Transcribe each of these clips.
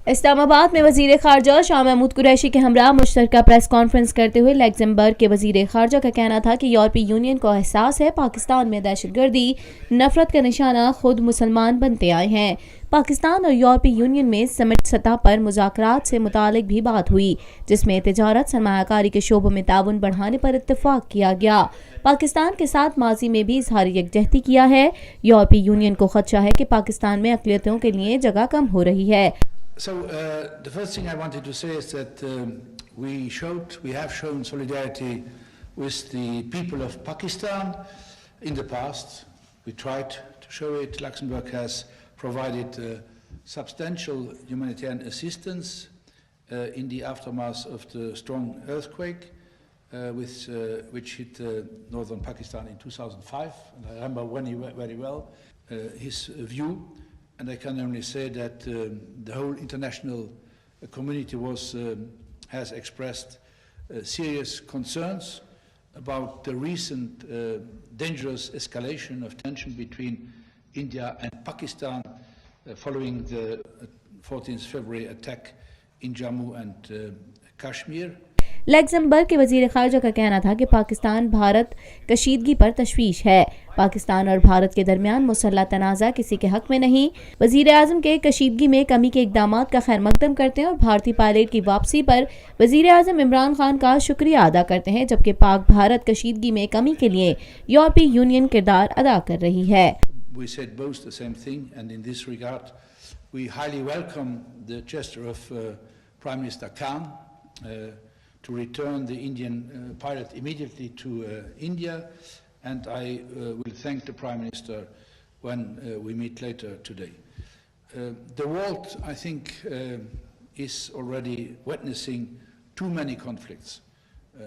इस्लामाबाद में वजीर खारजा शाह महमूद कुरैशी के हमरा मुश्तरका प्रेस कॉन्फ्रेंस करते हुए लग्जमबर्ग के वजीर खारजा का कहना था कि यूरोपीय यूनियन को एहसास है पाकिस्तान में दहशतगर्दी नफरत का निशाना खुद मुसलमान बनते आए हैं। पाकिस्तान और यूरोपीय यूनियन में समिट सतह पर मुज़ाकरात से मुतालिक भी बात हुई, जिसमें तिजारत सरमायाकारी के शोबों में ताउन बढ़ाने पर इत्तेफाक किया गया। पाकिस्तान के साथ माजी में भी इजहार यकजहती किया है। यूरोपीय यूनियन को खदशा है कि पाकिस्तान में अक़लियतों के लिए जगह कम हो रही है। So the first thing I wanted to say is that we have shown solidarity with the people of Pakistan in the past. We tried to show it. Luxembourg has provided substantial humanitarian assistance in the aftermath of the strong earthquake which hit northern Pakistan in 2005. And I remember very well his view. And I can only say that the whole international community has expressed serious concerns about the recent dangerous escalation of tension between India and Pakistan following the 14th February attack in Jammu and Kashmir. Luxembourg के वजीर खारजा का कहना था कि पाकिस्तान भारत कशीदगी पर तशवीश है। पाकिस्तान और भारत के दरमियान मुसल्लह तनाज़ा किसी के हक में नहीं। वजीर आज़म के कशीदगी में कमी के इक़दाम का खैर मकदम करते हैं और भारतीय पायलट की वापसी पर वजीर आज़म इमरान खान का शुक्रिया अदा करते हैं, जबकि पाक भारत कशीदगी में कमी के लिए यूरोपीय यूनियन किरदार अदा कर रही है। We said both the same thing, and in this regard we highly welcome the gesture of Prime Minister Khan to return the Indian pilot immediately to India, and I will thank the Prime Minister when we meet later today. The world, I think, is already witnessing too many conflicts.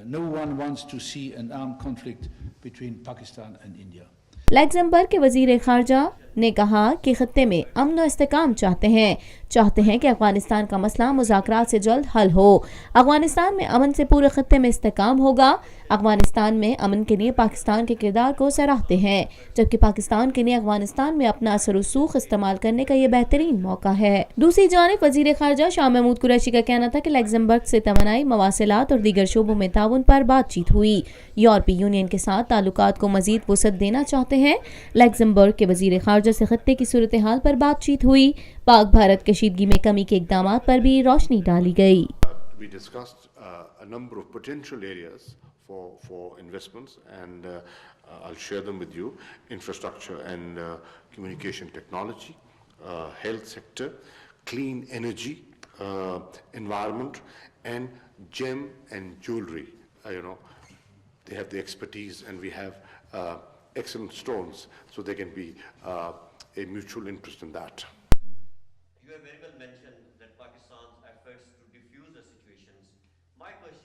No one wants to see an armed conflict between Pakistan and India. Luxembourg के वजीर खारजा ने कहा कि खत्ते में अमन और इस्तेकाम चाहते हैं कि अफगानिस्तान का मसला मुज़ाकरात से जल्द हल हो। अफगानिस्तान में अमन से पूरे खत्ते में इस्तेकाम होगा। अफगानिस्तान में अमन के लिए पाकिस्तान के किरदार को सराहते हैं, जबकि पाकिस्तान के लिए अफगानिस्तान में अपना असर रसूख इस्तेमाल करने का ये बेहतरीन मौका है। दूसरी जानिब वजीर खारजा शाह महमूद कुरैशी का कहना था कि लग्जमबर्ग से तवानाई, मवासिलात और दीगर शोबों में ताउन पर बातचीत हुई। यूरोपीय यूनियन के साथ ताल्लुकात को मजीद वसअत देना चाहते हैं। लग्जमबर्ग के वजीर खारजा से खत्ते की सूरत हाल पर बातचीत हुई। पाक भारत कशीदगी में कमी के इक़दाम पर भी रोशनी डाली गई। We discussed a number of potential areas for investments, and I'll share them with you: infrastructure and communication technology, health sector, clean energy, environment, and gem and jewelry. They have the expertise, and we have excellent stones, so there can be a mutual interest in that. You have very well mentioned that Pakistan's efforts to defuse the situations. My question